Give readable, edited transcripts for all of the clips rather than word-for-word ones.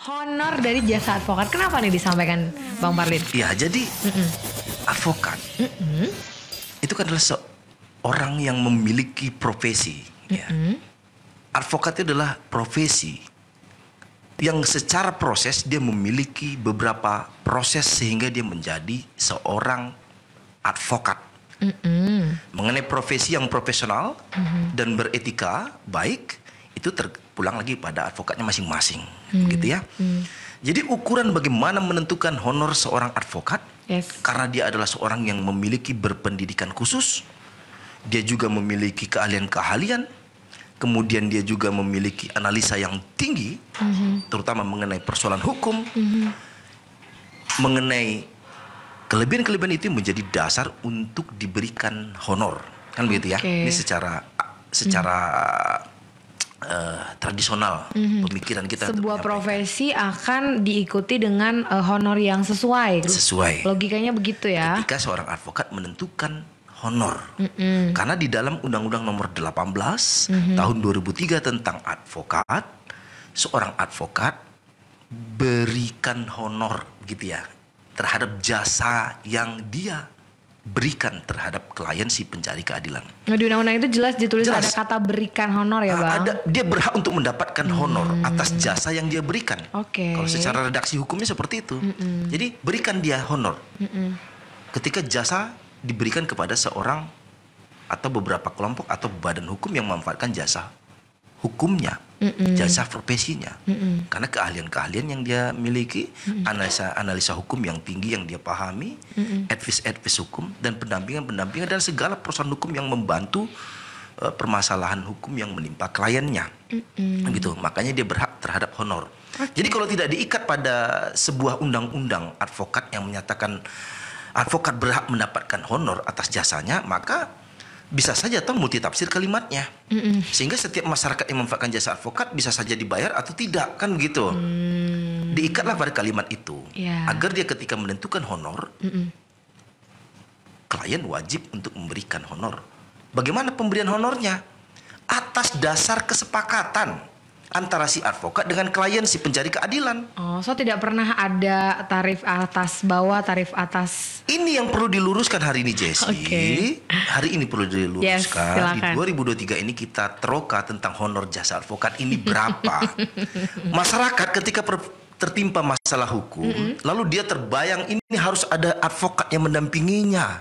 Honor dari jasa advokat. Kenapa nih disampaikan Bang Parlin? Ya, jadi advokat itu kan adalah seorang yang memiliki profesi. Ya. Advokat itu adalah profesi yang secara proses dia memiliki beberapa proses sehingga dia menjadi seorang advokat. Mengenai profesi yang profesional dan beretika baik, itu terpulang lagi pada advokatnya masing-masing, gitu ya. Jadi ukuran bagaimana menentukan honor seorang advokat, karena dia adalah seorang yang memiliki berpendidikan khusus, dia juga memiliki keahlian-keahlian, kemudian dia juga memiliki analisa yang tinggi, terutama mengenai persoalan hukum, mengenai kelebihan-kelebihan itu menjadi dasar untuk diberikan honor, kan begitu ya? Ini secara tradisional pemikiran kita. Sebuah profesi akan diikuti dengan honor yang sesuai. Logikanya begitu ya. Ketika seorang advokat menentukan honor, karena di dalam Undang-Undang Nomor 18 tahun 2003 tentang advokat, seorang advokat berikan honor, gitu ya, terhadap jasa yang dia berikan terhadap klien si pencari keadilan. Di undang-undang itu jelas ditulis ada kata berikan honor ya Bang? Dia berhak untuk mendapatkan honor atas jasa yang dia berikan. Kalau secara redaksi hukumnya seperti itu. Jadi berikan dia honor. Ketika jasa diberikan kepada seorang atau beberapa kelompok atau badan hukum yang memanfaatkan jasa hukumnya, jasa profesinya, karena keahlian-keahlian yang dia miliki, analisa hukum yang tinggi yang dia pahami, advice hukum dan pendampingan dan segala persoalan hukum yang membantu permasalahan hukum yang menimpa kliennya, gitu. Makanya dia berhak terhadap honor. Jadi kalau tidak diikat pada sebuah undang-undang advokat yang menyatakan advokat berhak mendapatkan honor atas jasanya, maka bisa saja toh multitafsir kalimatnya, sehingga setiap masyarakat yang memanfaatkan jasa advokat bisa saja dibayar atau tidak, kan begitu. Diikatlah pada kalimat itu, agar dia ketika menentukan honor, klien wajib untuk memberikan honor. Bagaimana pemberian honornya? Atas dasar kesepakatan antara si advokat dengan klien si pencari keadilan. So tidak pernah ada tarif atas bawah, tarif atas. Ini yang perlu diluruskan hari ini, Jessie. Hari ini perlu diluruskan. Di 2023 ini kita teroka tentang honor jasa advokat ini berapa. Masyarakat ketika tertimpa masalah hukum, lalu dia terbayang ini harus ada advokat yang mendampinginya,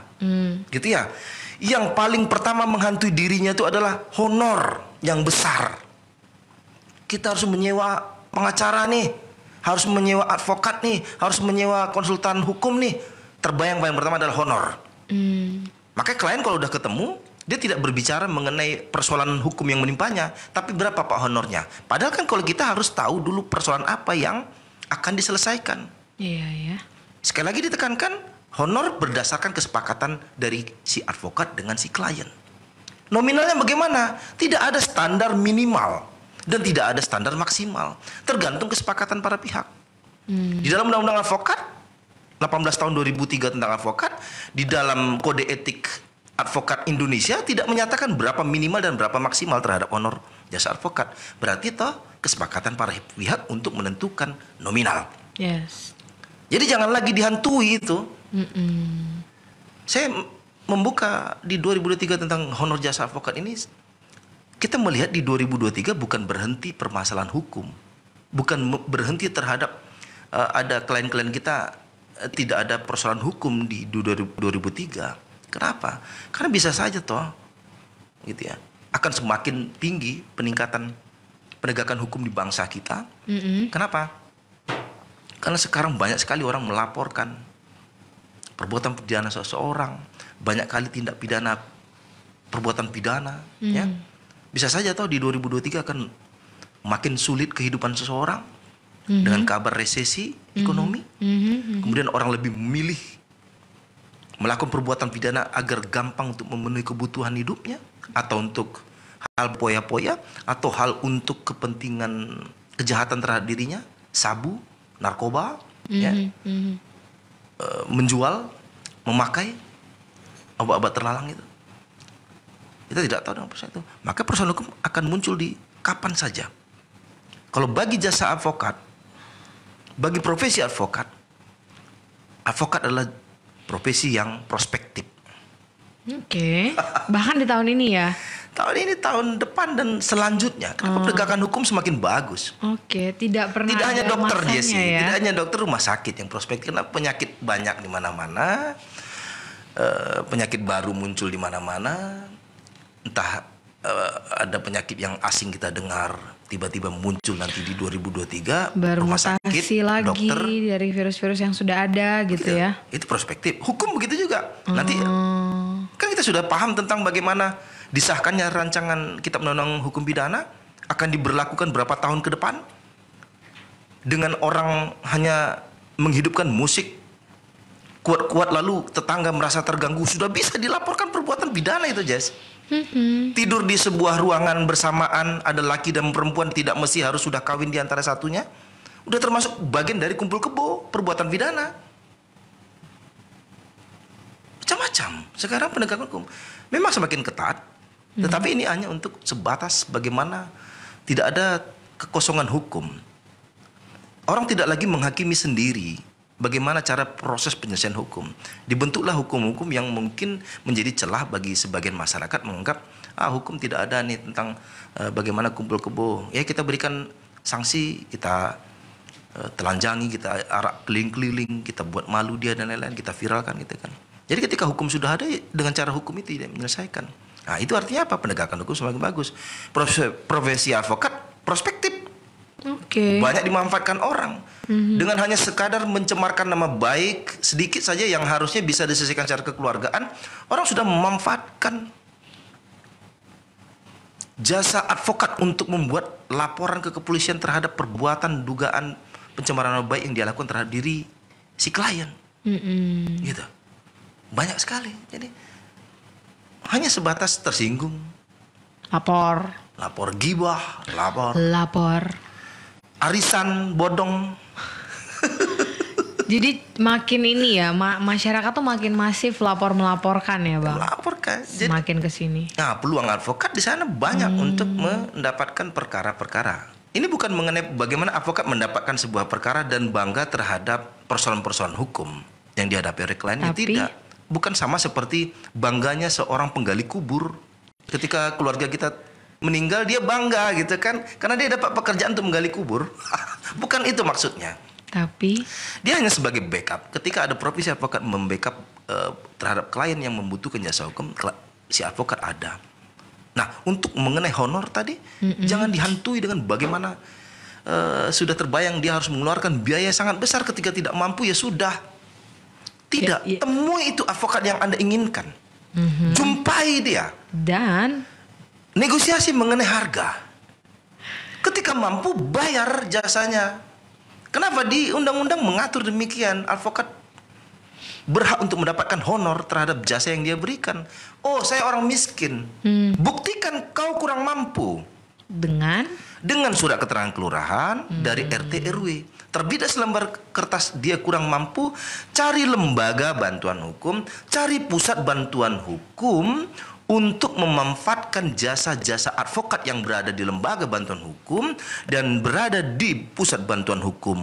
gitu ya. Yang paling pertama menghantui dirinya itu adalah honor yang besar. Kita harus menyewa pengacara nih, harus menyewa advokat nih, harus menyewa konsultan hukum nih. Terbayang yang pertama adalah honor. Makanya klien kalau udah ketemu, dia tidak berbicara mengenai persoalan hukum yang menimpanya, tapi berapa Pak honornya. Padahal kan kalau kita harus tahu dulu persoalan apa yang akan diselesaikan. Sekali lagi ditekankan, honor berdasarkan kesepakatan dari si advokat dengan si klien. Nominalnya bagaimana? Tidak ada standar minimal dan tidak ada standar maksimal, tergantung kesepakatan para pihak. Di dalam Undang-Undang Advokat 18 tahun 2003 tentang advokat, di dalam Kode Etik Advokat Indonesia tidak menyatakan berapa minimal dan berapa maksimal terhadap honor jasa advokat. Berarti toh kesepakatan para pihak untuk menentukan nominal. Jadi jangan lagi dihantui itu. Saya membuka di 2023 tentang honor jasa advokat ini. Kita melihat di 2023 bukan berhenti permasalahan hukum, bukan berhenti terhadap ada klien-klien kita tidak ada persoalan hukum di 2003. Kenapa? Karena bisa saja toh, gitu ya, akan semakin tinggi peningkatan penegakan hukum di bangsa kita. Kenapa? Karena sekarang banyak sekali orang melaporkan perbuatan pidana seseorang, banyak kali tindak pidana perbuatan pidana, ya. Bisa saja toh di 2023 akan makin sulit kehidupan seseorang dengan kabar resesi ekonomi. Kemudian orang lebih memilih melakukan perbuatan pidana agar gampang untuk memenuhi kebutuhan hidupnya, atau untuk hal poya-poya, atau hal untuk kepentingan kejahatan terhadap dirinya, sabu, narkoba, ya, menjual, memakai obat-obat terlarang itu. Kita tidak tahu dengan persoalan itu. Maka persoalan hukum akan muncul di kapan saja. Kalau bagi jasa advokat, bagi profesi advokat, advokat adalah profesi yang prospektif. Oke. Bahkan di tahun ini ya. Tahun ini, tahun depan dan selanjutnya. Kenapa penegakan hukum semakin bagus? Oke, tidak pernah. Tidak hanya dokter dia sih, ya? tidak hanya dokter, rumah sakit yang prospektif. Karena penyakit banyak di mana-mana, penyakit baru muncul di mana-mana. Entah ada penyakit yang asing kita dengar tiba-tiba muncul nanti di 2023, rumah sakit, lagi dokter dari virus-virus yang sudah ada gitu ya. Itu prospektif. Hukum begitu juga. Nanti kan kita sudah paham tentang bagaimana disahkannya rancangan Kitab Undang-Undang Hukum Pidana, akan diberlakukan berapa tahun ke depan, dengan orang hanya menghidupkan musik kuat-kuat lalu tetangga merasa terganggu, sudah bisa dilaporkan perbuatan pidana itu, Jess. Tidur di sebuah ruangan bersamaan, ada laki dan perempuan, tidak mesti harus sudah kawin di antara satunya, udah termasuk bagian dari kumpul kebo, perbuatan pidana. Macam-macam. Sekarang penegakan hukum memang semakin ketat, tetapi ini hanya untuk sebatas bagaimana tidak ada kekosongan hukum. Orang tidak lagi menghakimi sendiri bagaimana cara proses penyelesaian hukum. Dibentuklah hukum-hukum yang mungkin menjadi celah bagi sebagian masyarakat menganggap hukum tidak ada nih tentang bagaimana kumpul kebo. Ya kita berikan sanksi, kita telanjangi, kita arak keliling-keliling, kita buat malu dia dan lain-lain, kita viralkan gitu kan. Jadi ketika hukum sudah ada, dengan cara hukum itu tidak menyelesaikan. Nah itu artinya apa? Penegakan hukum semakin bagus. Profesi advokat prospektif. Banyak dimanfaatkan orang. Dengan hanya sekadar mencemarkan nama baik sedikit saja yang harusnya bisa diselesaikan secara kekeluargaan, orang sudah memanfaatkan jasa advokat untuk membuat laporan ke kepolisian terhadap perbuatan dugaan pencemaran nama baik yang dia lakukan terhadap diri si klien. Gitu. Banyak sekali. Jadi hanya sebatas tersinggung, lapor gibah, lapor arisan bodong. Jadi makin ini ya, masyarakat tuh makin masif melaporkan ya, Bang. Melaporkan. Makin ke sini. Nah, peluang advokat di sana banyak untuk mendapatkan perkara-perkara. Ini bukan mengenai bagaimana advokat mendapatkan sebuah perkara dan bangga terhadap persoalan-persoalan hukum yang dihadapi oleh kliennya. Tidak. Bukan sama seperti bangganya seorang penggali kubur. Ketika keluarga kita meninggal, dia bangga gitu kan, karena dia dapat pekerjaan untuk menggali kubur. Bukan itu maksudnya. Tapi dia hanya sebagai backup. Ketika ada profesi advokat membackup terhadap klien yang membutuhkan jasa hukum, si advokat ada. Nah, untuk mengenai honor tadi, jangan dihantui dengan bagaimana sudah terbayang dia harus mengeluarkan biaya sangat besar ketika tidak mampu, ya sudah. Tidak, temui itu advokat yang Anda inginkan. Jumpai dia. Dan negosiasi mengenai harga. Ketika mampu, bayar jasanya. Kenapa di undang-undang mengatur demikian? Advokat berhak untuk mendapatkan honor terhadap jasa yang dia berikan. Oh, saya orang miskin. Buktikan kau kurang mampu. Dengan surat keterangan kelurahan dari RT RW. Terbitlah selembar kertas dia kurang mampu, cari lembaga bantuan hukum, cari pusat bantuan hukum untuk memanfaatkan jasa-jasa advokat yang berada di lembaga bantuan hukum dan berada di pusat bantuan hukum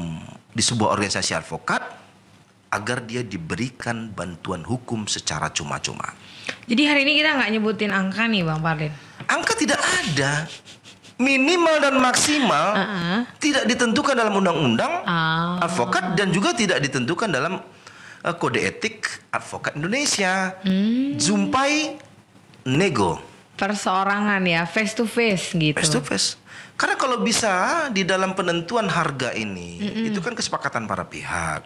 di sebuah organisasi advokat, agar dia diberikan bantuan hukum secara cuma-cuma. Jadi hari ini kita nggak nyebutin angka nih, Bang Pardede. Angka tidak ada. Minimal dan maksimal tidak ditentukan dalam undang-undang advokat dan juga tidak ditentukan dalam kode etik advokat Indonesia. Jumpai nego. Perseorangan ya, face to face gitu. Face to face. Karena kalau bisa di dalam penentuan harga ini, itu kan kesepakatan para pihak.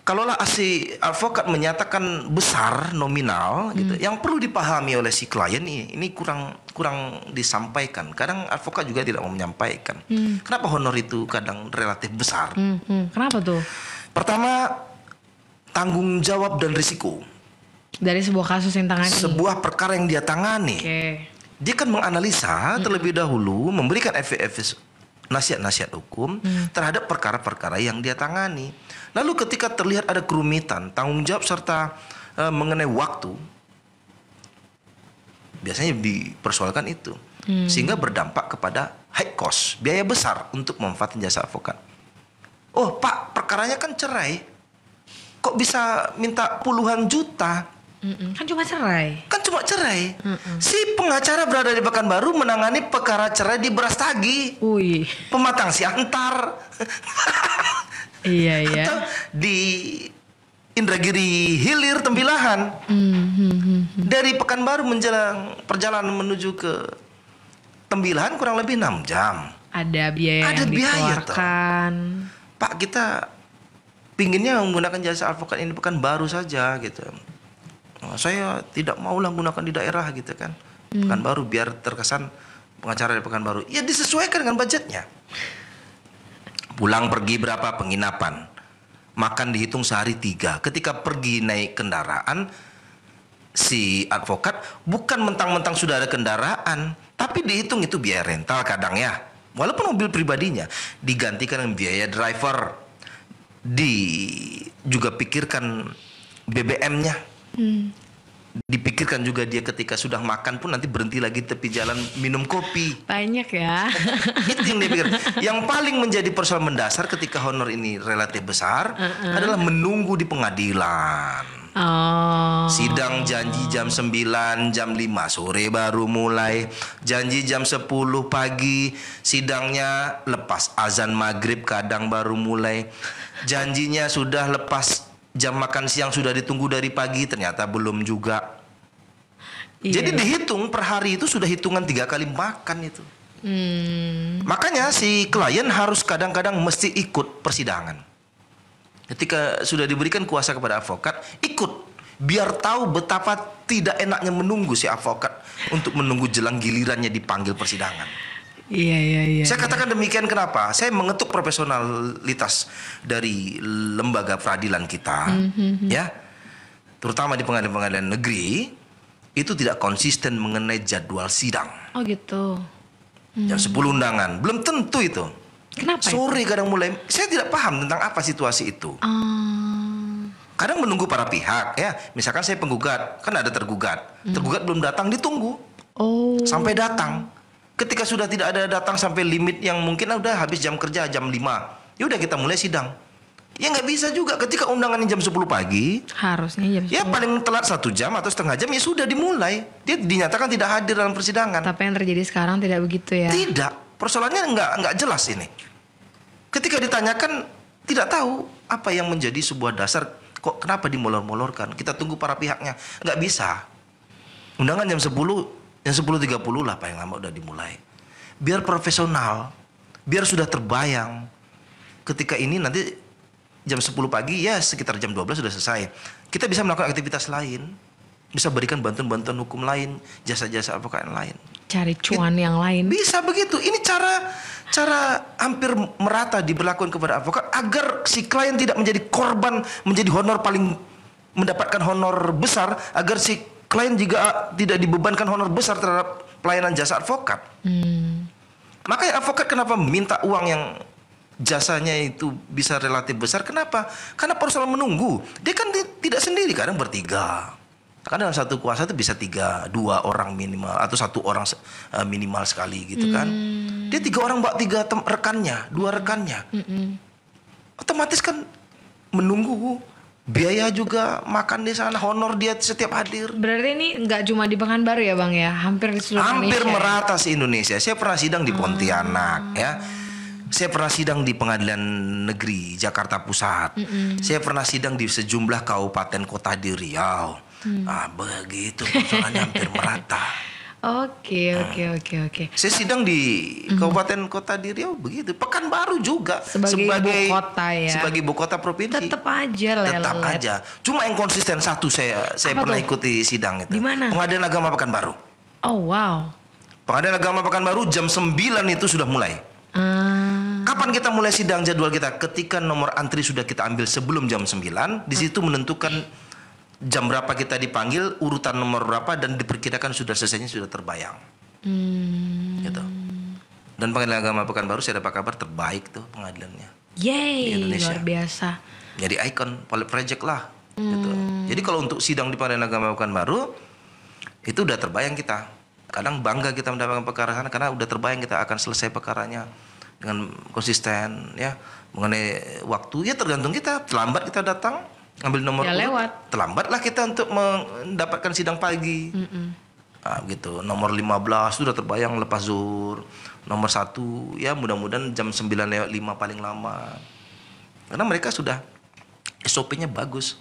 Kalaulah si advokat menyatakan besar nominal gitu, yang perlu dipahami oleh si klien ini kurang disampaikan. Kadang advokat juga tidak mau menyampaikan. Kenapa honor itu kadang relatif besar? Kenapa tuh? Pertama, tanggung jawab dan risiko dari sebuah kasus yang tangani. Sebuah perkara yang dia tangani. Dia kan menganalisa terlebih dahulu, memberikan efek-efek nasihat-nasihat hukum terhadap perkara-perkara yang dia tangani. Lalu ketika terlihat ada kerumitan, tanggung jawab serta mengenai waktu, biasanya dipersoalkan itu. Sehingga berdampak kepada high cost, biaya besar untuk memanfaatkan jasa advokat. Oh Pak, perkaranya kan cerai. Kok bisa minta puluhan juta? Kan cuma cerai. Kan cuma cerai. Si pengacara berada di Pekanbaru menangani perkara cerai di Brastagi. Pematang Siantar. Iya. Atau di Indragiri Hilir Tembilahan. Dari Pekanbaru menjelang perjalanan menuju ke Tembilahan kurang lebih 6 jam. Ada biaya yang dikeluarkan. Pak, kita pinginnya menggunakan jasa advokat ini Pekanbaru saja gitu. Saya tidak maulah menggunakan di daerah gitu kan. Pekanbaru biar terkesan pengacara di Pekanbaru. Ya disesuaikan dengan budgetnya. Pulang pergi berapa penginapan. Makan dihitung sehari 3. Ketika pergi naik kendaraan, si advokat bukan mentang-mentang sudah ada kendaraan, tapi dihitung itu biaya rental kadang ya. Walaupun mobil pribadinya digantikan dengan biaya driver, juga pikirkan BBM-nya, dipikirkan juga dia ketika sudah makan pun nanti berhenti lagi tepi jalan minum kopi. Banyak ya. Itu yang dia pikir. Yang paling menjadi persoalan mendasar ketika honor ini relatif besar adalah menunggu di pengadilan. Sidang janji jam 9, jam 5 sore baru mulai. Janji jam 10 pagi. Sidangnya lepas azan maghrib kadang baru mulai. Janjinya sudah lepas jam makan siang, sudah ditunggu dari pagi, ternyata belum juga. Jadi dihitung per hari itu sudah hitungan 3 kali makan itu. Makanya si klien harus kadang-kadang mesti ikut persidangan. Ketika sudah diberikan kuasa kepada advokat, ikut. Biar tahu betapa tidak enaknya menunggu si advokat untuk menunggu jelang gilirannya dipanggil persidangan. Iya. Saya katakan demikian kenapa? Saya mengetuk profesionalitas dari lembaga peradilan kita, ya, terutama di pengadilan-pengadilan negeri, itu tidak konsisten mengenai jadwal sidang. Oh gitu. Jam 10 undangan, belum tentu itu. Kenapa? Sore kadang mulai. Saya tidak paham tentang apa situasi itu. Kadang menunggu para pihak, ya. Misalkan saya penggugat, kan ada tergugat. Tergugat belum datang, ditunggu sampai datang. Ketika sudah tidak ada datang sampai limit yang mungkin udah habis jam kerja jam 5, ya udah kita mulai sidang. Ya nggak bisa juga ketika undangannya jam 10 pagi. Harusnya jam 10. Ya paling telat 1 jam atau setengah jam ya sudah dimulai. Dia dinyatakan tidak hadir dalam persidangan. Tapi yang terjadi sekarang tidak begitu ya? Tidak. Persoalannya nggak jelas ini. Ketika ditanyakan tidak tahu apa yang menjadi sebuah dasar kok kenapa dimolor-molorkan. Kita tunggu para pihaknya. Nggak bisa. Undangan jam 10, jam 10.30 lah paling lama udah dimulai. Biar profesional, biar sudah terbayang. Ketika ini nanti jam 10 pagi ya sekitar jam 12 sudah selesai. Kita bisa melakukan aktivitas lain. Bisa berikan bantuan-bantuan hukum lain, jasa-jasa advokat yang lain. Cari cuan yang lain. Bisa begitu. Ini cara hampir merata diberlakukan kepada advokat agar si klien tidak menjadi korban, menjadi honor paling mendapatkan honor besar, agar si klien juga tidak dibebankan honor besar terhadap pelayanan jasa advokat. Makanya advokat kenapa minta uang yang jasanya itu bisa relatif besar? Kenapa? Karena persoalan menunggu. Dia kan tidak sendiri, kadang bertiga. Karena dalam satu kuasa itu bisa 2 orang minimal atau 1 orang minimal sekali gitu kan. Dia 3 orang bawa 3 rekannya, 2 rekannya. Otomatis kan menunggu. Biaya juga makan di sana, honor dia setiap hadir. Berarti ini nggak cuma di Pekanbaru ya Bang ya, hampir di seluruh Indonesia. Hampir merata se Indonesia. Saya pernah sidang di Pontianak ya. Saya pernah sidang di Pengadilan Negeri Jakarta Pusat. Saya pernah sidang di sejumlah kabupaten kota di Riau. Begitu persoalannya hampir merata. Oke. Saya sidang di kabupaten kota di Riau begitu. Pekanbaru juga sebagai ibu kota ya. Sebagai ibu kota provinsi. Tetap aja lelet. Tetap aja. Cuma yang konsisten satu saya pernah ikuti sidang itu. Di mana? Pengadilan Agama Pekanbaru. Oh wow. Pengadilan Agama Pekanbaru jam 9 itu sudah mulai. Kapan kita mulai sidang jadwal kita? Ketika nomor antri sudah kita ambil sebelum jam 9, di situ menentukan jam berapa kita dipanggil, urutan nomor berapa, dan diperkirakan sudah selesainya sudah terbayang. Gitu. Dan Pengadilan Agama Pekanbaru saya dapat kabar terbaik tuh pengadilannya. Yeay, di Indonesia. luar biasa. Jadi ikon, pilot project lah. Gitu. Jadi kalau untuk sidang di Pengadilan Agama Pekanbaru itu udah terbayang kita. Kadang bangga kita mendapatkan perkara sana karena udah terbayang kita akan selesai perkaranya dengan konsisten ya. Mengenai waktu ya tergantung kita, terlambat kita datang ambil nomor ya, urut, terlambatlah kita untuk mendapatkan sidang pagi. Gitu. Nomor 15 sudah terbayang lepas zuhur. Nomor 1 ya mudah-mudahan jam 9:05 paling lama. Karena mereka sudah SOP-nya bagus.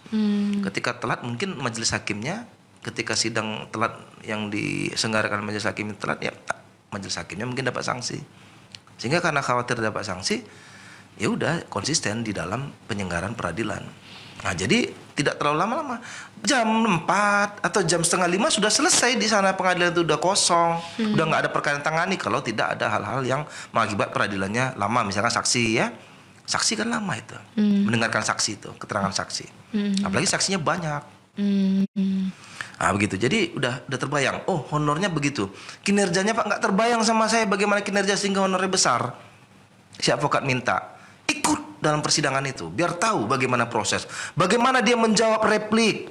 Ketika telat mungkin majelis hakimnya, ketika sidang telat yang diselenggarakan majelis hakim telat ya majelis hakimnya mungkin dapat sanksi. Sehingga karena khawatir dapat sanksi, ya udah konsisten di dalam penyelenggaraan peradilan. Nah, jadi tidak terlalu lama-lama. Jam 4 atau jam 4:30 sudah selesai di sana, pengadilan itu udah kosong, udah nggak ada perkara yang tangani kalau tidak ada hal-hal yang mengakibat peradilannya lama, misalkan saksi ya. Saksi kan lama itu, mendengarkan saksi itu, keterangan saksi. Apalagi saksinya banyak. Nah, begitu. Jadi udah terbayang. Oh, honornya begitu. Kinerjanya Pak nggak terbayang sama saya bagaimana kinerja sehingga honornya besar. Si advokat minta ikut dalam persidangan itu biar tahu bagaimana proses, bagaimana dia menjawab replik,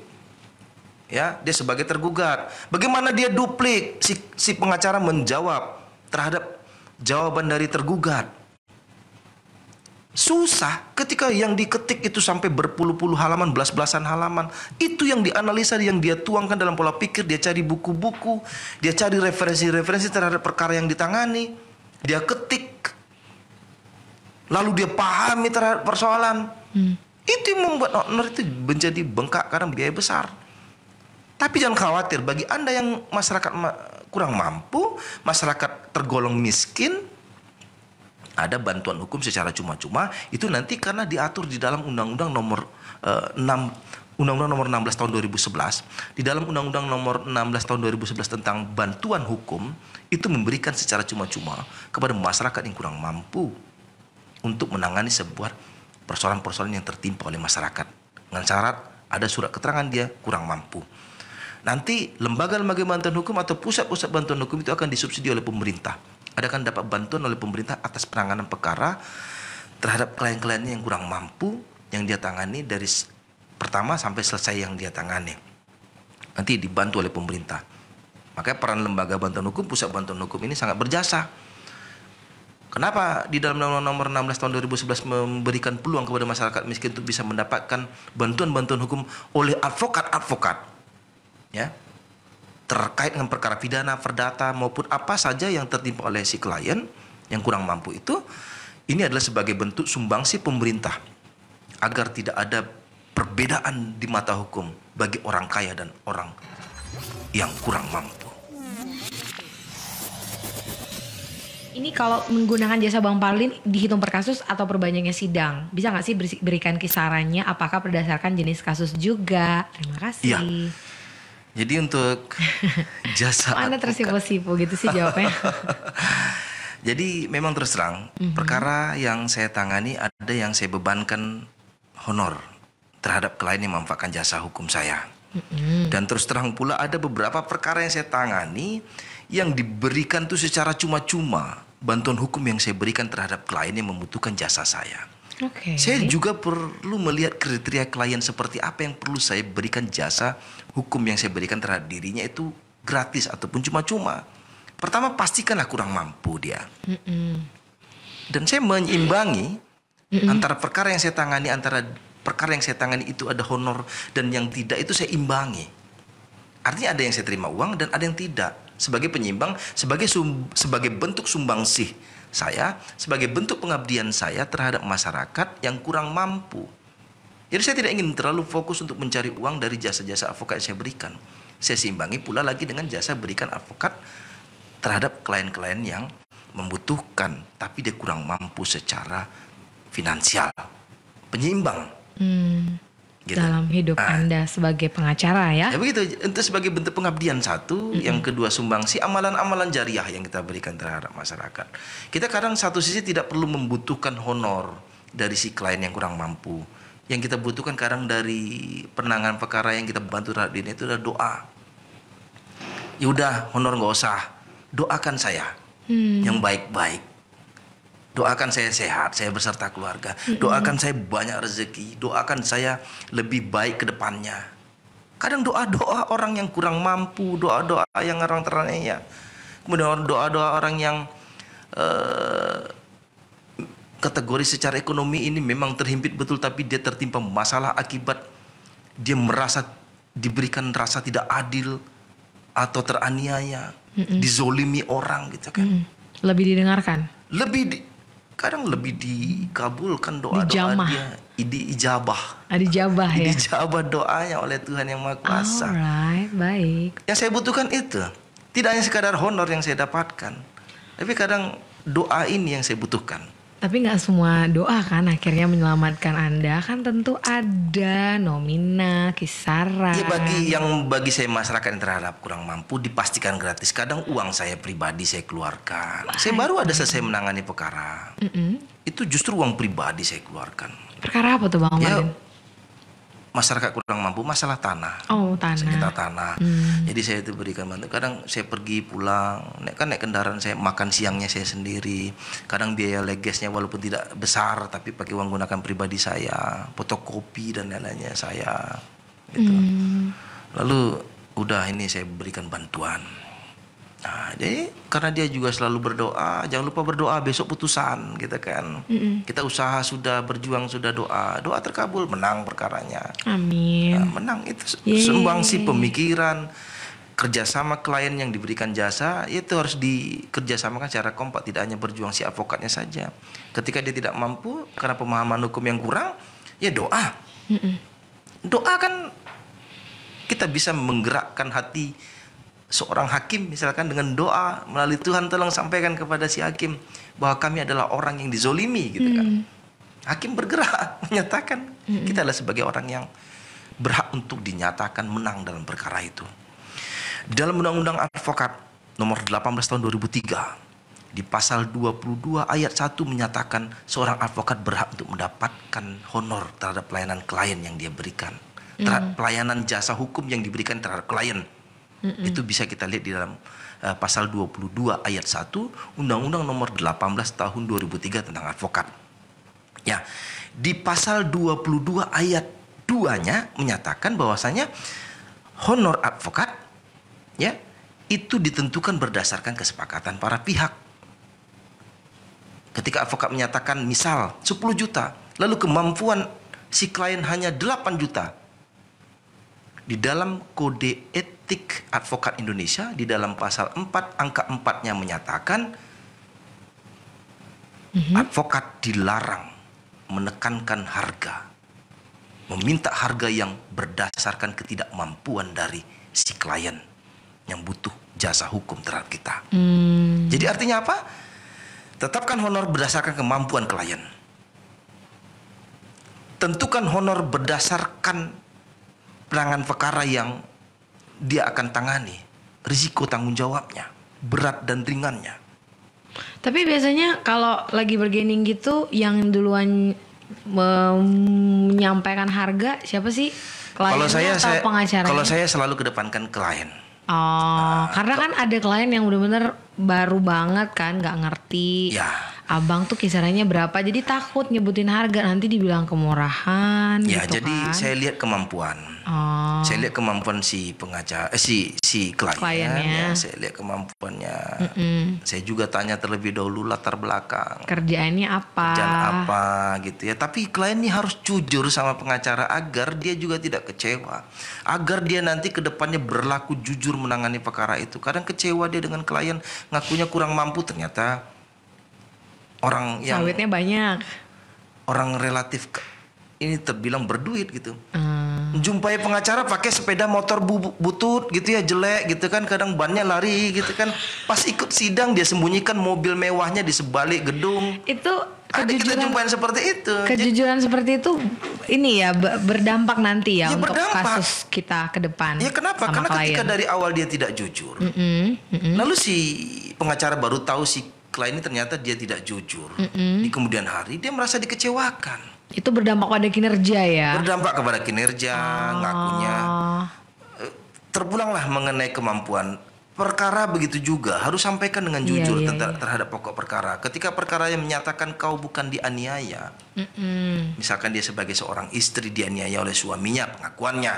ya dia sebagai tergugat, bagaimana dia duplik si pengacara menjawab terhadap jawaban dari tergugat. Susah ketika yang diketik itu sampai berpuluh-puluh halaman, belas-belasan halaman. Itu yang dianalisa, yang dia tuangkan dalam pola pikir, dia cari buku-buku, dia cari referensi-referensi terhadap perkara yang ditangani, dia ketik. Lalu dia pahami terhadap persoalan. Itu yang membuat honor itu menjadi bengkak karena biaya besar. Tapi jangan khawatir, bagi Anda yang masyarakat kurang mampu, masyarakat tergolong miskin, ada bantuan hukum secara cuma-cuma. Itu nanti karena diatur di dalam Undang-Undang nomor 16 tahun 2011. Di dalam Undang-Undang nomor 16 tahun 2011 tentang bantuan hukum, itu memberikan secara cuma-cuma kepada masyarakat yang kurang mampu untuk menangani sebuah persoalan-persoalan yang tertimpa oleh masyarakat dengan syarat ada surat keterangan dia kurang mampu. Nanti lembaga-lembaga bantuan hukum atau pusat-pusat bantuan hukum itu akan disubsidi oleh pemerintah. Akan dapat bantuan oleh pemerintah atas penanganan perkara terhadap klien-kliennya yang kurang mampu yang dia tangani dari pertama sampai selesai yang dia tangani. Nanti dibantu oleh pemerintah. Makanya peran lembaga bantuan hukum, pusat bantuan hukum ini sangat berjasa. Kenapa di dalam Undang-Undang nomor 16 tahun 2011 memberikan peluang kepada masyarakat miskin untuk bisa mendapatkan bantuan-bantuan hukum oleh advokat-advokat ya terkait dengan perkara pidana, perdata maupun apa saja yang tertimpa oleh si klien yang kurang mampu itu, ini adalah sebagai bentuk sumbangsi pemerintah agar tidak ada perbedaan di mata hukum bagi orang kaya dan orang yang kurang mampu. Ini kalau menggunakan jasa Bang Parlin dihitung per kasus atau per banyaknya sidang? Bisa nggak sih berikan kisarannya? Apakah berdasarkan jenis kasus juga? Terima kasih. Ya. Jadi untuk jasa Anda tersipu-sipu gitu sih jawabnya. Jadi memang terus terang, perkara yang saya tangani ada yang saya bebankan honor terhadap klien yang memanfaatkan jasa hukum saya. Dan terus terang pula ada beberapa perkara yang saya tangani yang diberikan tuh secara cuma-cuma, bantuan hukum yang saya berikan terhadap klien yang membutuhkan jasa saya. Saya juga perlu melihat kriteria klien seperti apa yang perlu saya berikan jasa hukum yang saya berikan terhadap dirinya itu gratis ataupun cuma-cuma. Pertama pastikanlah kurang mampu dia. Dan saya menyeimbangi antara perkara yang saya tangani, antara perkara yang saya tangani itu ada honor dan yang tidak itu saya imbangi. Artinya ada yang saya terima uang dan ada yang tidak. Sebagai penyeimbang, sebagai bentuk sumbangsih saya, sebagai bentuk pengabdian saya terhadap masyarakat yang kurang mampu. Jadi saya tidak ingin terlalu fokus untuk mencari uang dari jasa-jasa advokat yang saya berikan. Saya seimbangi pula lagi dengan jasa berikan advokat terhadap klien-klien yang membutuhkan, tapi dia kurang mampu secara finansial. Penyeimbang. Gitu. Dalam hidup Anda sebagai pengacara ya. Ya begitu, itu sebagai bentuk pengabdian satu, yang kedua sumbangsi amalan-amalan jariah yang kita berikan terhadap masyarakat. Kita kadang satu sisi tidak perlu membutuhkan honor dari si klien yang kurang mampu. Yang kita butuhkan kadang dari penanganan perkara yang kita bantu terhadap diri itu adalah doa. Ya udah, honor nggak usah. Doakan saya yang baik-baik. Doakan saya sehat, saya beserta keluarga. Doakan saya banyak rezeki. Doakan saya lebih baik ke depannya. Kadang doa-doa orang yang kurang mampu, doa-doa yang orang teraniaya. Kemudian doa-doa orang yang kategori secara ekonomi ini memang terhimpit betul, tapi dia tertimpa masalah akibat dia merasa diberikan rasa tidak adil atau teraniaya, dizolimi orang gitu kan. Lebih didengarkan. Kadang lebih dikabulkan doa-doa dia, dijabah. Dijabah ya. Dijabah doanya oleh Tuhan Yang Maha Kuasa. Alright, baik. Yang saya butuhkan itu tidak hanya sekadar honor yang saya dapatkan, tapi kadang doa ini yang saya butuhkan. Tapi nggak semua doa kan akhirnya menyelamatkan Anda, kan tentu ada nomina, kisaran. Ya bagi saya masyarakat yang terhadap kurang mampu dipastikan gratis. Kadang uang saya pribadi saya keluarkan. Saya baru ada selesai menangani perkara. Itu justru uang pribadi saya keluarkan. Perkara apa tuh Bang Malin? Masyarakat kurang mampu, masalah tanah. Oh, tanah. Sekitar tanah. Jadi saya itu berikan bantu. Kadang saya pergi pulang, naik kendaraan, saya makan siangnya saya sendiri. Kadang biaya legesnya walaupun tidak besar, tapi pakai uang gunakan pribadi saya, fotokopi dan lain-lainnya saya. Gitu. Lalu udah ini saya berikan bantuan. Nah, jadi karena dia juga selalu berdoa, jangan lupa berdoa besok putusan gitu kan. Kita usaha sudah, berjuang sudah, doa terkabul, menang perkaranya. Amin. Nah, menang itu sumbangsi pemikiran, kerjasama klien yang diberikan jasa itu harus dikerjasamakan secara kompak, tidak hanya berjuang si advokatnya saja. Ketika dia tidak mampu karena pemahaman hukum yang kurang, ya doa. Doa kan kita bisa menggerakkan hati seorang hakim misalkan dengan doa melalui Tuhan, tolong sampaikan kepada si hakim bahwa kami adalah orang yang dizolimi gitu kan. Hakim bergerak menyatakan kita adalah sebagai orang yang berhak untuk dinyatakan menang dalam perkara itu. Dalam Undang-Undang Advokat nomor 18 tahun 2003 di pasal 22 ayat 1 menyatakan seorang advokat berhak untuk mendapatkan honor terhadap pelayanan klien yang dia berikan, terhadap pelayanan jasa hukum yang diberikan terhadap klien. Itu bisa kita lihat di dalam pasal 22 ayat 1 Undang-Undang nomor 18 tahun 2003 tentang advokat. Ya, di pasal 22 ayat 2-nya menyatakan bahwasanya honor advokat ya itu ditentukan berdasarkan kesepakatan para pihak. Ketika advokat menyatakan misal 10 juta, lalu kemampuan si klien hanya 8 juta. Di dalam Kode Etik Advokat Indonesia, di dalam pasal 4 angka 4-nya menyatakan advokat dilarang menekankan harga, meminta harga yang berdasarkan ketidakmampuan dari si klien yang butuh jasa hukum terhadap kita. Jadi artinya apa? Tetapkan honor berdasarkan kemampuan klien. Tentukan honor berdasarkan penanganan perkara yang dia akan tangani, risiko tanggung jawabnya, berat dan ringannya. Tapi biasanya kalau lagi bargaining gitu, yang duluan menyampaikan harga siapa sih? Kliennya atau pengacaranya? Kalau saya selalu kedepankan klien. Karena kan ada klien yang benar-benar baru banget kan, nggak ngerti. Ya. Abang tuh kisarannya berapa, jadi takut nyebutin harga nanti dibilang kemurahan. Ya, gitu jadi kan. saya lihat kemampuan. Saya lihat kemampuan si pengacara, si kliennya. Ya, saya lihat kemampuannya. Saya juga tanya terlebih dahulu latar belakang. Kerjaannya apa? Kerjaan apa gitu ya. Tapi klien ini harus jujur sama pengacara agar dia juga tidak kecewa. Agar dia nanti ke depannya berlaku jujur menangani perkara itu. Kadang kecewa dia dengan klien, ngakunya kurang mampu, ternyata orang yang sawitnya banyak, orang relatif ini terbilang berduit gitu. Jumpai pengacara pakai sepeda motor butut gitu ya, jelek gitu kan, kadang bannya lari gitu kan. Pas ikut sidang dia sembunyikan mobil mewahnya di sebalik gedung. Itu kita jumpain seperti itu. Kejujuran seperti itu ini ya berdampak nanti ya untuk berdampak. Kasus kita ke depan. Ya kenapa? Karena klien, ketika dari awal dia tidak jujur, lalu si pengacara baru tahu si klien ini ternyata dia tidak jujur. Di kemudian hari dia merasa dikecewakan. Itu berdampak pada kinerja ya? Berdampak kepada kinerja, ngakunya. Terpulanglah mengenai kemampuan. Perkara begitu juga harus sampaikan dengan jujur terhadap pokok perkara. Ketika perkara yang menyatakan kau bukan dianiaya, misalkan dia sebagai seorang istri dianiaya oleh suaminya, pengakuannya.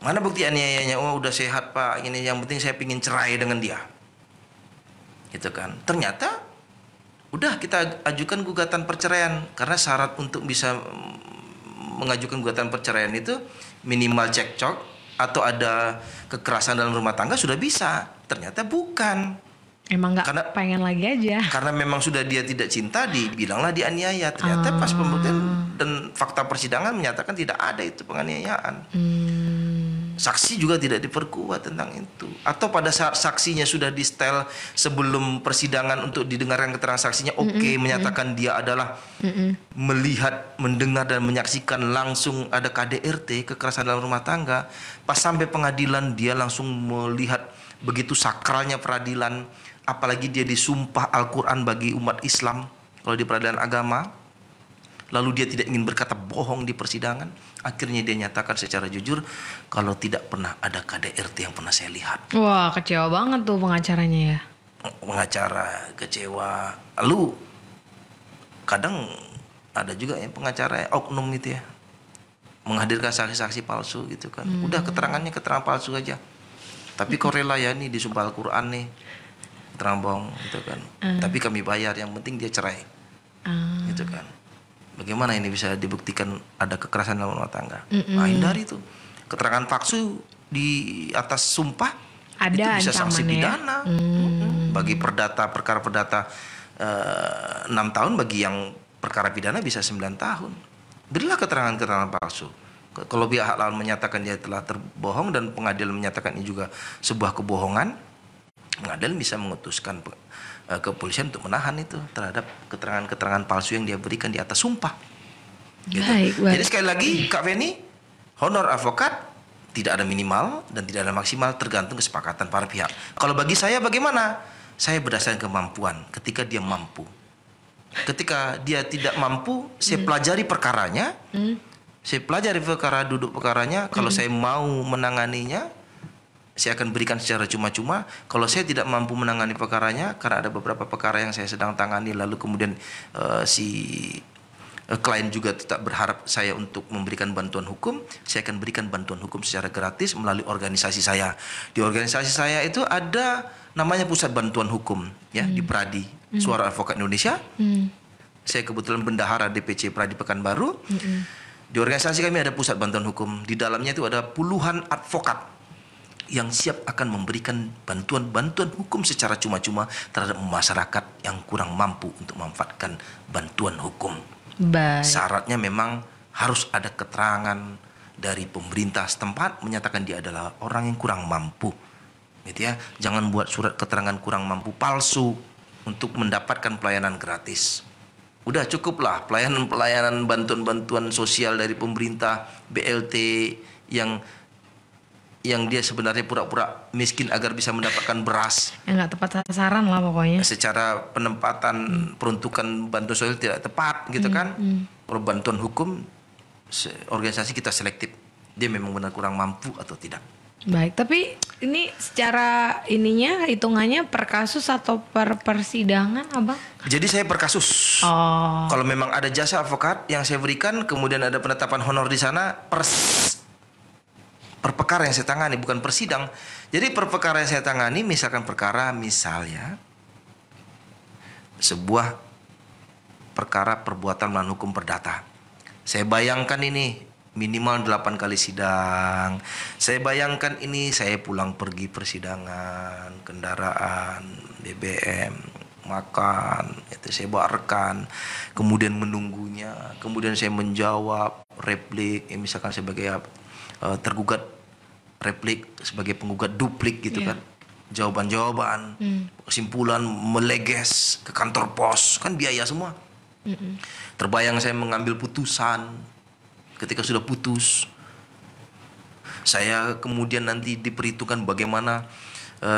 Mana bukti aniayanya? Oh udah sehat pak, ini yang penting saya pingin cerai dengan dia. Gitu kan. Ternyata Udah kita ajukan gugatan perceraian, karena syarat untuk bisa mengajukan gugatan perceraian itu minimal cekcok atau ada kekerasan dalam rumah tangga sudah bisa. Ternyata bukan. Emang nggak pengen lagi aja. Karena memang sudah dia tidak cinta, dibilanglah dianiaya. Ternyata pas pembuktian dan fakta persidangan menyatakan tidak ada itu penganiayaan. Saksi juga tidak diperkuat tentang itu. Atau pada saat saksinya sudah di setel sebelum persidangan untuk didengarkan keterangan saksinya, menyatakan dia adalah melihat, mendengar dan menyaksikan langsung ada KDRT, kekerasan dalam rumah tangga. Pas sampai pengadilan dia langsung melihat begitu sakralnya peradilan, apalagi dia disumpah Al-Quran bagi umat Islam kalau di peradilan agama. Lalu dia tidak ingin berkata bohong di persidangan. Akhirnya dia nyatakan secara jujur kalau tidak pernah ada KDRT yang pernah saya lihat. Wah, kecewa banget tuh pengacaranya ya. Pengacara kecewa. Lalu kadang ada juga yang pengacara oknum itu ya, menghadirkan saksi-saksi palsu gitu kan. Udah keterangannya keterangan palsu aja. Tapi kok rela ya nih disumpah Al-Quran nih, keterangan bohong gitu kan. Tapi kami bayar, yang penting dia cerai. Gitu kan. Bagaimana ini bisa dibuktikan ada kekerasan dalam rumah tangga? Nah, hindari itu. Keterangan palsu di atas sumpah ada itu bisa sanksi pidana. Bagi perkara perdata 6 tahun, bagi yang perkara pidana bisa 9 tahun. Berilah keterangan-keterangan palsu. Kalau pihak lain menyatakan dia telah terbohong dan pengadilan menyatakan ini juga sebuah kebohongan, pengadilan bisa mengutuskan kepolisian untuk menahan itu terhadap keterangan-keterangan palsu yang dia berikan di atas sumpah. Gitu. Baik. Jadi sekali lagi Kak Feni, honor advokat tidak ada minimal dan tidak ada maksimal, tergantung kesepakatan para pihak. Kalau bagi saya bagaimana? Saya berdasarkan kemampuan. Ketika dia mampu, ketika dia tidak mampu, saya pelajari perkaranya, saya pelajari perkara duduk perkaranya. Kalau saya mau menanganinya, saya akan berikan secara cuma-cuma. Kalau saya tidak mampu menangani perkaranya, karena ada beberapa perkara yang saya sedang tangani, lalu kemudian klien juga tetap berharap saya untuk memberikan bantuan hukum, saya akan berikan bantuan hukum secara gratis melalui organisasi saya. Di organisasi saya itu ada namanya Pusat Bantuan Hukum ya, di Pradi, Suara Advokat Indonesia. Saya kebetulan bendahara DPC Pradi Pekanbaru. Di organisasi kami ada Pusat Bantuan Hukum. Di dalamnya itu ada puluhan advokat yang siap akan memberikan bantuan-bantuan hukum secara cuma-cuma terhadap masyarakat yang kurang mampu untuk memanfaatkan bantuan hukum. Baik. Syaratnya memang harus ada keterangan dari pemerintah setempat menyatakan dia adalah orang yang kurang mampu. Gitu ya. Jangan buat surat keterangan kurang mampu palsu untuk mendapatkan pelayanan gratis. Udah cukuplah pelayanan bantuan-bantuan sosial dari pemerintah, BLT yang dia sebenarnya pura-pura miskin agar bisa mendapatkan beras. Nggak tepat sasaran lah pokoknya. Secara penempatan peruntukan bantuan sosial tidak tepat gitu kan. Kalau bantuan hukum, organisasi kita selektif. Dia memang benar kurang mampu atau tidak. Baik, tapi ini secara hitungannya per kasus atau per persidangan, Abang? Jadi saya per kasus. Kalau memang ada jasa advokat yang saya berikan, kemudian ada penetapan honor di sana, per perkara yang saya tangani, bukan per sidang. Jadi per perkara yang saya tangani, misalkan perkara misalnya sebuah perkara perbuatan melawan hukum perdata. Saya bayangkan ini minimal 8 kali sidang. Saya bayangkan ini saya pulang pergi persidangan, kendaraan, BBM, makan, itu saya bawa rekan, kemudian menunggunya, kemudian saya menjawab replik, misalkan sebagai tergugat replik, sebagai penggugat duplik gitu kan, jawaban-jawaban, kesimpulan meleges ke kantor pos, kan biaya semua. Terbayang saya mengambil putusan, ketika sudah putus, saya kemudian nanti diperhitungkan bagaimana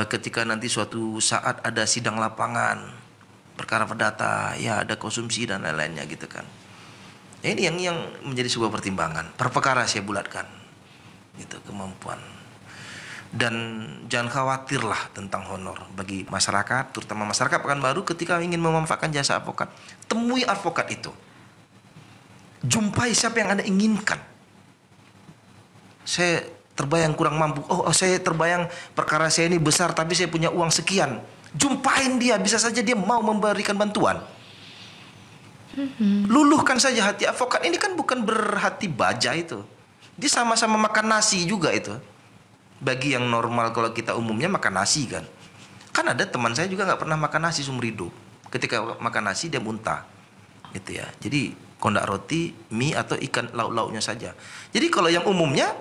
ketika nanti suatu saat ada sidang lapangan, perkara perdata, ya ada konsumsi dan lain-lainnya gitu kan. Ini yang menjadi sebuah pertimbangan. Per perkara saya bulatkan, gitu kemampuan. Dan jangan khawatirlah tentang honor bagi masyarakat, terutama masyarakat Pekanbaru ketika ingin memanfaatkan jasa advokat. Temui advokat itu. Jumpai siapa yang Anda inginkan. Saya terbayang kurang mampu. Saya terbayang perkara saya ini besar tapi saya punya uang sekian. Jumpain dia, bisa saja dia mau memberikan bantuan. Luluhkan saja hati. Advokat ini kan bukan berhati baja itu. Dia sama-sama makan nasi juga itu. Bagi yang normal kalau kita umumnya makan nasi kan. Kan ada teman saya juga nggak pernah makan nasi seumur hidup. Ketika makan nasi dia muntah. Gitu ya. Jadi kondak roti, mie atau ikan lauk-lauknya saja. Jadi kalau yang umumnya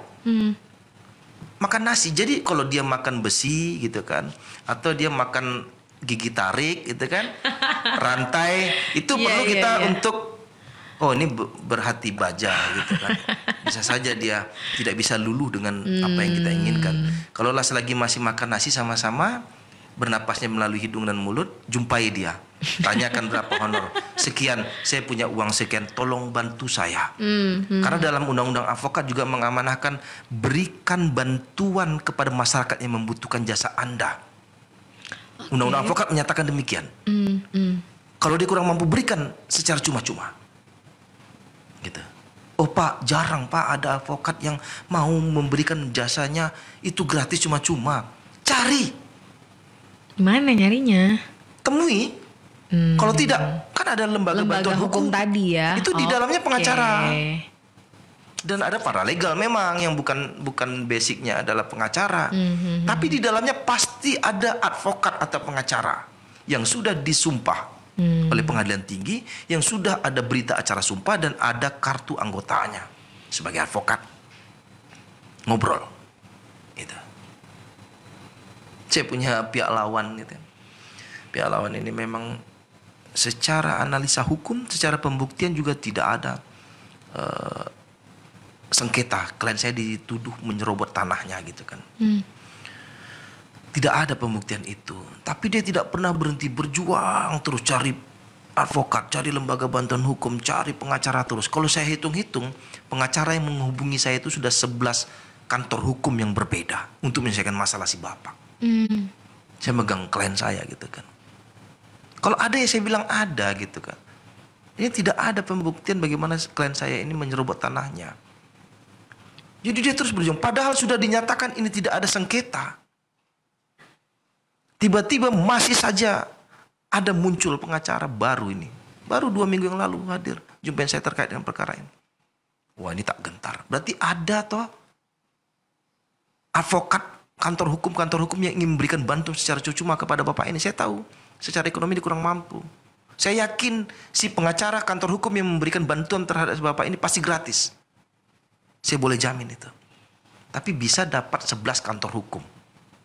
makan nasi. Jadi kalau dia makan besi gitu kan, atau dia makan gigi tarik gitu kan, rantai, itu perlu kita untuk ini berhati baja gitu kan. Bisa saja dia tidak bisa luluh dengan apa yang kita inginkan. Kalau selagi masih makan nasi sama-sama, bernapasnya melalui hidung dan mulut, jumpai dia. Tanyakan berapa honor. Sekian, saya punya uang sekian, tolong bantu saya. Karena dalam undang-undang advokat juga mengamanahkan berikan bantuan kepada masyarakat yang membutuhkan jasa Anda. Undang-undang advokat menyatakan demikian. Kalau dia kurang mampu, berikan secara cuma-cuma. Gitu. Oh Pak, jarang Pak ada advokat yang mau memberikan jasanya itu gratis cuma-cuma. Cari. Gimana nyarinya? Temui. Kalau tidak, kan ada lembaga bantuan hukum tadi ya. Itu di dalamnya pengacara. Dan ada paralegal memang yang bukan basicnya adalah pengacara. Tapi di dalamnya pasti ada advokat atau pengacara yang sudah disumpah oleh pengadilan tinggi, yang sudah ada berita acara sumpah dan ada kartu anggotanya sebagai advokat. Ngobrol. Gitu. Saya punya pihak lawan gitu. Pihak lawan ini memang secara analisa hukum, secara pembuktian juga tidak ada sengketa. Klien saya dituduh menyerobot tanahnya gitu kan. Tidak ada pembuktian itu. Tapi dia tidak pernah berhenti berjuang terus cari advokat, cari lembaga bantuan hukum, cari pengacara terus. Kalau saya hitung-hitung, pengacara yang menghubungi saya itu sudah 11 kantor hukum yang berbeda untuk menyelesaikan masalah si bapak. Saya megang klien saya gitu kan. Kalau ada ya saya bilang ada gitu kan. Ini tidak ada pembuktian bagaimana klien saya ini menyerobot tanahnya. Jadi dia terus berjuang. Padahal sudah dinyatakan ini tidak ada sengketa. Tiba-tiba masih saja ada muncul pengacara baru ini. Baru 2 minggu yang lalu hadir. Jumpain saya terkait dengan perkara ini. Wah ini tak gentar. Berarti ada toh advokat kantor hukum yang ingin memberikan bantuan secara cuma kepada bapak ini. Saya tahu. Secara ekonomi dia kurang mampu. Saya yakin si pengacara kantor hukum yang memberikan bantuan terhadap bapak ini pasti gratis. Saya boleh jamin itu. Tapi bisa dapat 11 kantor hukum.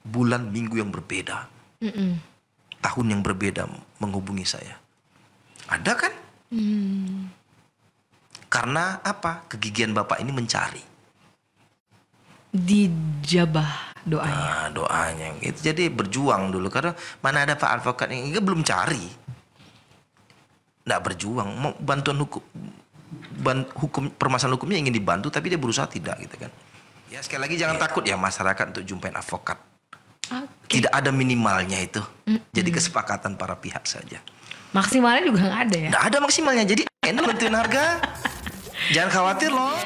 Bulan, minggu yang berbeda. Tahun yang berbeda menghubungi saya. Ada kan? Karena apa? Kegigihan bapak ini mencari. Dijabah doanya. Doanya itu. Jadi berjuang dulu. Karena mana ada pak advokat yang belum cari. Nggak berjuang. Mau bantuan hukum, permasalahan hukumnya ingin dibantu, tapi dia berusaha tidak gitu kan. Ya sekali lagi jangan takut ya masyarakat untuk jumpain advokat. Tidak ada minimalnya itu. Jadi kesepakatan para pihak saja. Maksimalnya juga nggak ada ya? Nggak ada maksimalnya. Jadi enak nentuin harga. Jangan khawatir loh.